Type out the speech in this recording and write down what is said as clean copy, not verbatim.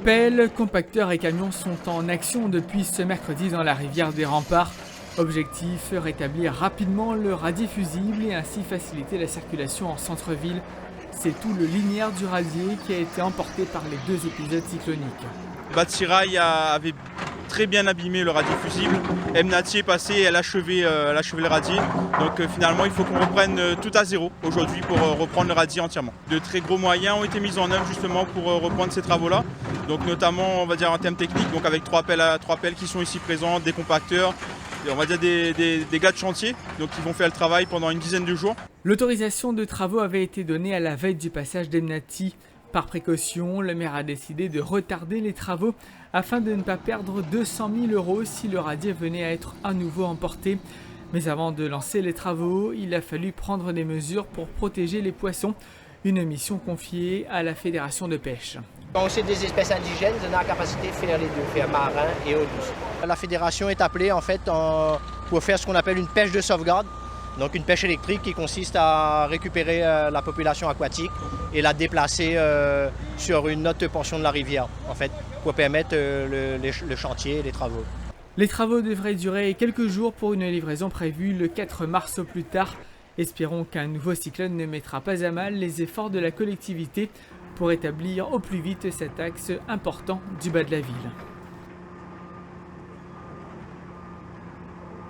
Pelles, compacteurs et camions sont en action depuis ce mercredi dans la rivière des Remparts. Objectif, rétablir rapidement le radier fusible et ainsi faciliter la circulation en centre-ville. C'est tout le linéaire du radier qui a été emporté par les deux épisodes cycloniques. Batsirail avait très bien abîmé le radier fusible. Mnati est passé et elle a achevé le radier. Donc finalement, il faut qu'on reprenne tout à zéro aujourd'hui pour reprendre le radier entièrement. De très gros moyens ont été mis en œuvre justement pour reprendre ces travaux-là. Donc notamment, on va dire en termes techniques, donc avec trois pelles qui sont ici présentes, des compacteurs, on va dire des gars de chantier, donc qui vont faire le travail pendant une dizaine de jours. L'autorisation de travaux avait été donnée à la veille du passage d'Mnati. Par précaution, le maire a décidé de retarder les travaux afin de ne pas perdre 200 000 € si le radier venait à être à nouveau emporté. Mais avant de lancer les travaux, il a fallu prendre des mesures pour protéger les poissons, une mission confiée à la Fédération de pêche. Quand c'est des espèces indigènes, on a la capacité de faire les deux, faire marin et eau douce. La fédération est appelée en fait pour faire ce qu'on appelle une pêche de sauvegarde. Donc une pêche électrique qui consiste à récupérer la population aquatique et la déplacer sur une autre portion de la rivière, en fait, pour permettre le chantier et les travaux. Les travaux devraient durer quelques jours pour une livraison prévue le 4 mars au plus tard. Espérons qu'un nouveau cyclone ne mettra pas à mal les efforts de la collectivité pour établir au plus vite cet axe important du bas de la ville.